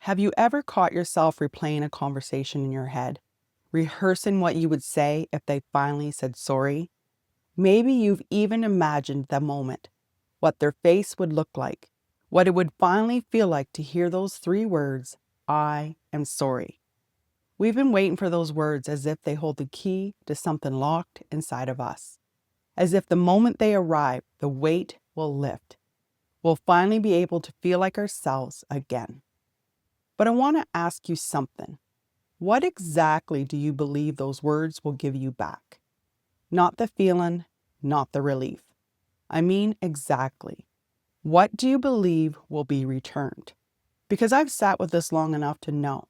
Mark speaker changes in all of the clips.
Speaker 1: Have you ever caught yourself replaying a conversation in your head, rehearsing what you would say if they finally said sorry? Maybe you've even imagined the moment, what their face would look like, what it would finally feel like to hear those 3 words, "I am sorry." We've been waiting for those words as if they hold the key to something locked inside of us, as if the moment they arrive, the weight will lift. We'll finally be able to feel like ourselves again. But I want to ask you something. What exactly do you believe those words will give you back? Not the feeling, not the relief. I mean exactly. What do you believe will be returned? Because I've sat with this long enough to know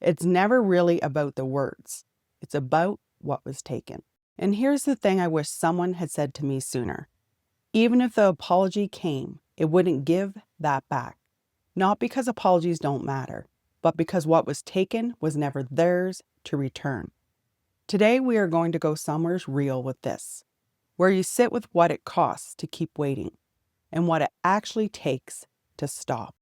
Speaker 1: it's never really about the words. It's about what was taken. And here's the thing I wish someone had said to me sooner. Even if the apology came, it wouldn't give that back. Not because apologies don't matter, but because what was taken was never theirs to return. Today we are going to go somewhere real with this, where you sit with what it costs to keep waiting and what it actually takes to stop.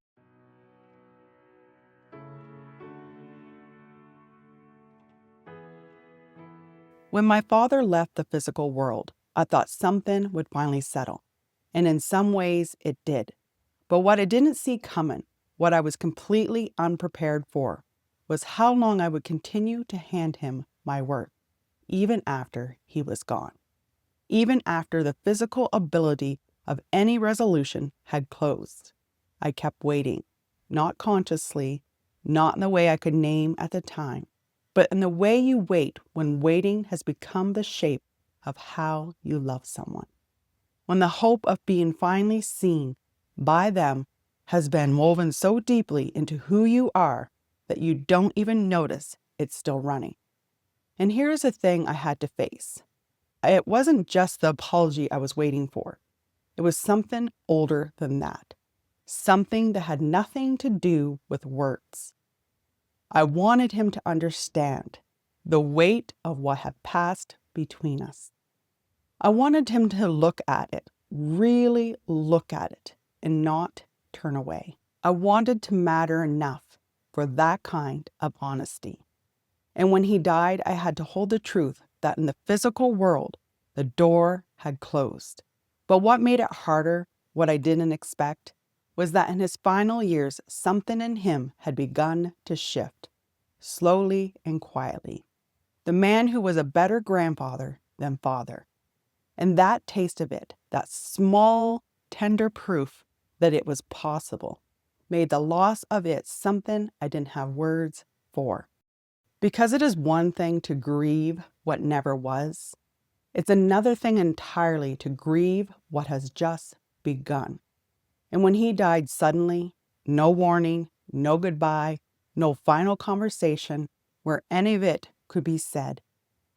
Speaker 1: When my father left the physical world, I thought something would finally settle, and in some ways it did. But what I didn't see coming, what I was completely unprepared for, was how long I would continue to hand him my worth, even after he was gone. Even after the physical ability of any resolution had closed. I kept waiting, not consciously, not in the way I could name at the time, but in the way you wait when waiting has become the shape of how you love someone. When the hope of being finally seen by them has been woven so deeply into who you are that you don't even notice it's still running. And here's the thing I had to face. It wasn't just the apology I was waiting for. It was something older than that. Something that had nothing to do with words. I wanted him to understand the weight of what had passed between us. I wanted him to look at it, really look at it, and not turn away. I wanted to matter enough for that kind of honesty. And when he died, I had to hold the truth that in the physical world, the door had closed. But what made it harder, what I didn't expect, was that in his final years, something in him had begun to shift, slowly and quietly. The man who was a better grandfather than father. And that taste of it, that small, tender proof that it was possible, made the loss of it something I didn't have words for. Because it is one thing to grieve what never was, it's another thing entirely to grieve what has just begun. And when he died suddenly, no warning, no goodbye, no final conversation where any of it could be said,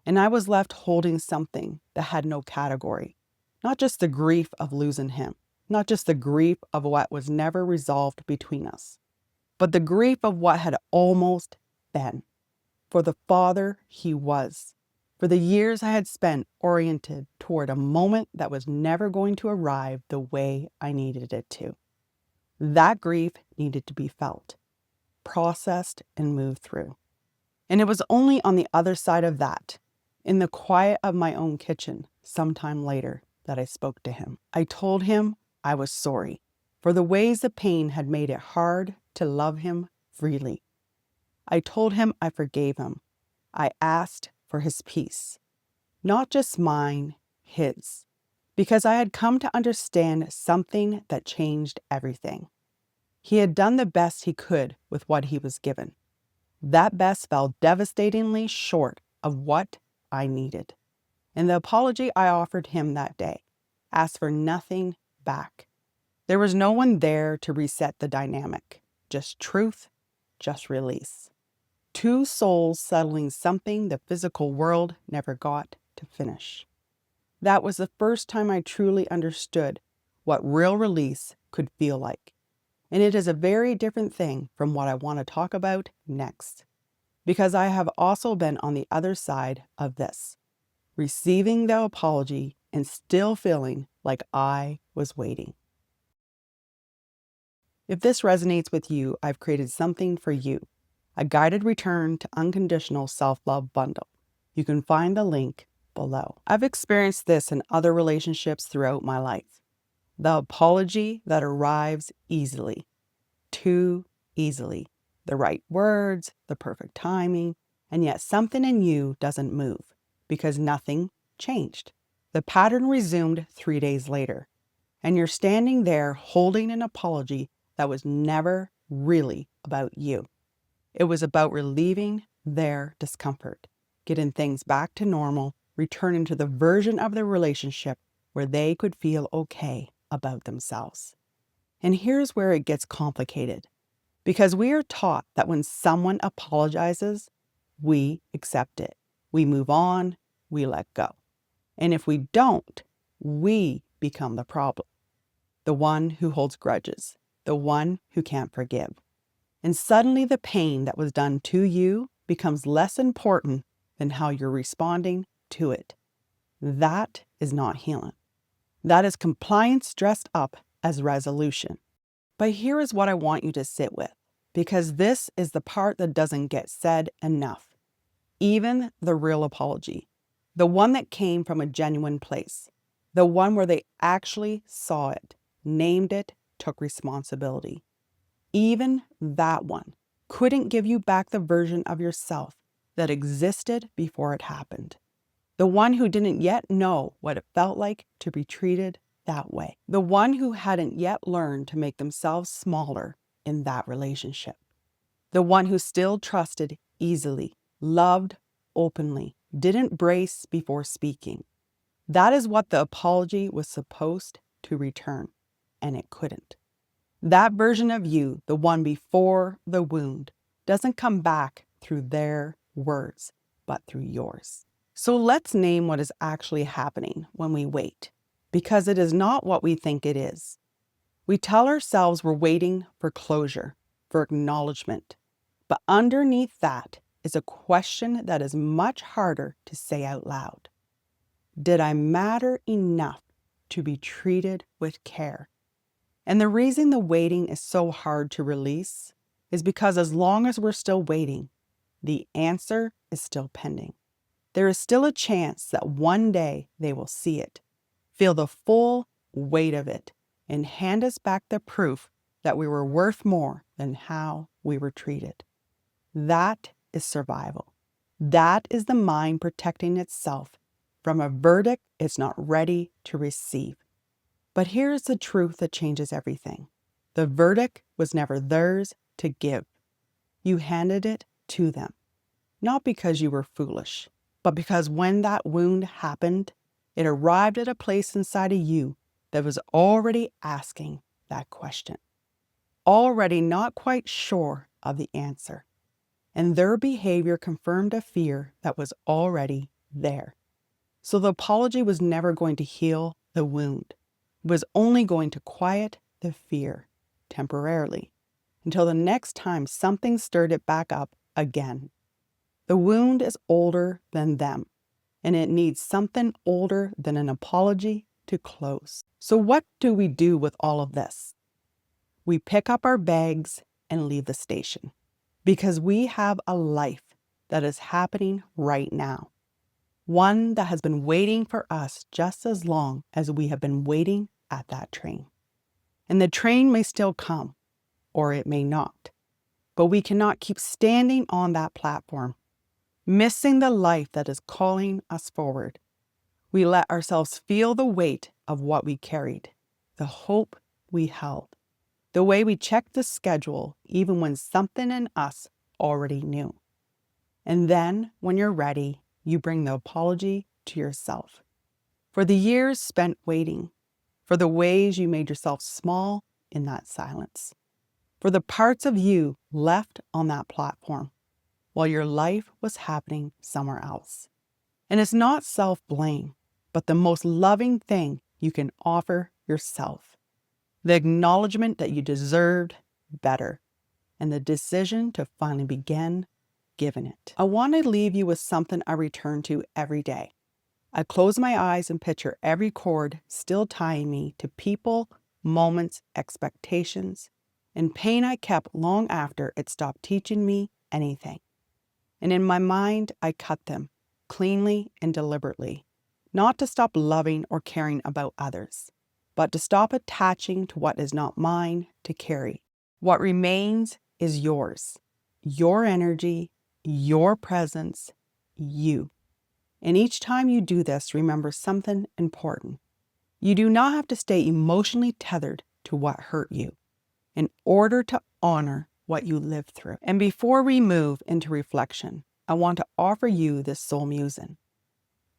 Speaker 1: and I was left holding something that had no category. Not just the grief of losing him, not just the grief of what was never resolved between us, but the grief of what had almost been. For the father he was, for the years I had spent oriented toward a moment that was never going to arrive the way I needed it to. That grief needed to be felt, processed, and moved through. And it was only on the other side of that, in the quiet of my own kitchen, sometime later, that I spoke to him. I told him I was sorry for the ways the pain had made it hard to love him freely. I told him I forgave him. I asked for his peace, not just mine, his, because I had come to understand something that changed everything. He had done the best he could with what he was given. That best fell devastatingly short of what I needed. And the apology I offered him that day asked for nothing back. There was no one there to reset the dynamic, just truth, just release. 2 souls settling something the physical world never got to finish. That was the first time I truly understood what real release could feel like. And it is a very different thing from what I want to talk about next. Because I have also been on the other side of this, receiving the apology and still feeling like I was waiting. If this resonates with you, I've created something for you, a guided return to unconditional self-love bundle. You can find the link below. I've experienced this in other relationships throughout my life. The apology that arrives easily, too easily. The right words, the perfect timing, and yet something in you doesn't move because nothing changed. The pattern resumed 3 days later, and you're standing there holding an apology that was never really about you. It was about relieving their discomfort, getting things back to normal, returning to the version of the relationship where they could feel okay about themselves. And here's where it gets complicated, because we are taught that when someone apologizes, we accept it. We move on, we let go. And if we don't, we become the problem, the one who holds grudges, the one who can't forgive. And suddenly the pain that was done to you becomes less important than how you're responding to it. That is not healing. That is compliance dressed up as resolution. But here is what I want you to sit with, because this is the part that doesn't get said enough. Even the real apology, the one that came from a genuine place, the one where they actually saw it, named it, took responsibility. Even that one couldn't give you back the version of yourself that existed before it happened. The one who didn't yet know what it felt like to be treated that way. The one who hadn't yet learned to make themselves smaller in that relationship. The one who still trusted easily, loved openly, didn't brace before speaking. That is what the apology was supposed to return, and it couldn't. That version of you, the one before the wound, doesn't come back through their words, but through yours. So let's name what is actually happening when we wait, because it is not what we think it is. We tell ourselves we're waiting for closure, for acknowledgement, but underneath that is a question that is much harder to say out loud. Did I matter enough to be treated with care? And the reason the waiting is so hard to release is because as long as we're still waiting, the answer is still pending. There is still a chance that one day they will see it, feel the full weight of it, and hand us back the proof that we were worth more than how we were treated. That is survival. That is the mind protecting itself from a verdict it's not ready to receive. But here's the truth that changes everything. The verdict was never theirs to give. You handed it to them, not because you were foolish, but because when that wound happened, it arrived at a place inside of you that was already asking that question, already not quite sure of the answer. And their behavior confirmed a fear that was already there. So the apology was never going to heal the wound. It was only going to quiet the fear temporarily until the next time something stirred it back up again. The wound is older than them, and it needs something older than an apology to close. So what do we do with all of this? We pick up our bags and leave the station, because we have a life that is happening right now. One that has been waiting for us just as long as we have been waiting at that train. And the train may still come, or it may not. But we cannot keep standing on that platform, missing the life that is calling us forward. We let ourselves feel the weight of what we carried, the hope we held, the way we checked the schedule even when something in us already knew. And then, when you're ready, you bring the apology to yourself. For the years spent waiting, for the ways you made yourself small in that silence, for the parts of you left on that platform while your life was happening somewhere else. And it's not self-blame, but the most loving thing you can offer yourself. The acknowledgement that you deserved better, and the decision to finally begin giving it. I want to leave you with something I return to every day. I close my eyes and picture every cord still tying me to people, moments, expectations, and pain I kept long after it stopped teaching me anything. And in my mind, I cut them cleanly and deliberately, not to stop loving or caring about others, but to stop attaching to what is not mine to carry. What remains is yours, your energy, your presence, you. And each time you do this, remember something important. You do not have to stay emotionally tethered to what hurt you in order to honor what you lived through. And before we move into reflection, I want to offer you this soul musing.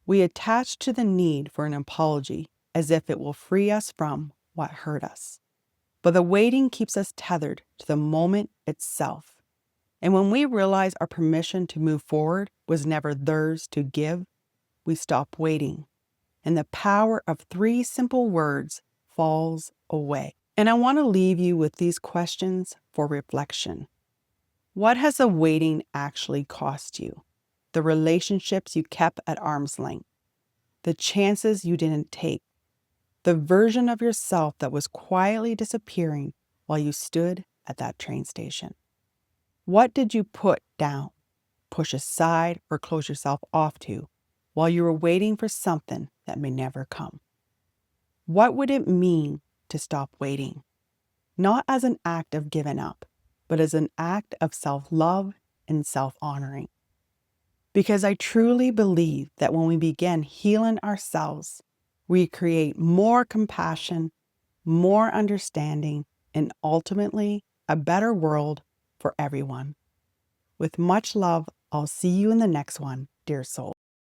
Speaker 1: We attach to the need for an apology as if it will free us from what hurt us. But the waiting keeps us tethered to the moment itself. And when we realize our permission to move forward was never theirs to give, we stop waiting. And the power of 3 simple words falls away. And I want to leave you with these questions for reflection. What has the waiting actually cost you? The relationships you kept at arm's length, the chances you didn't take, the version of yourself that was quietly disappearing while you stood at that train station. What did you put down, push aside, or close yourself off to while you were waiting for something that may never come? What would it mean to stop waiting? Not as an act of giving up, but as an act of self-love and self-honoring. Because I truly believe that when we begin healing ourselves, we create more compassion, more understanding, and ultimately a better world for everyone. With much love, I'll see you in the next one, dear soul.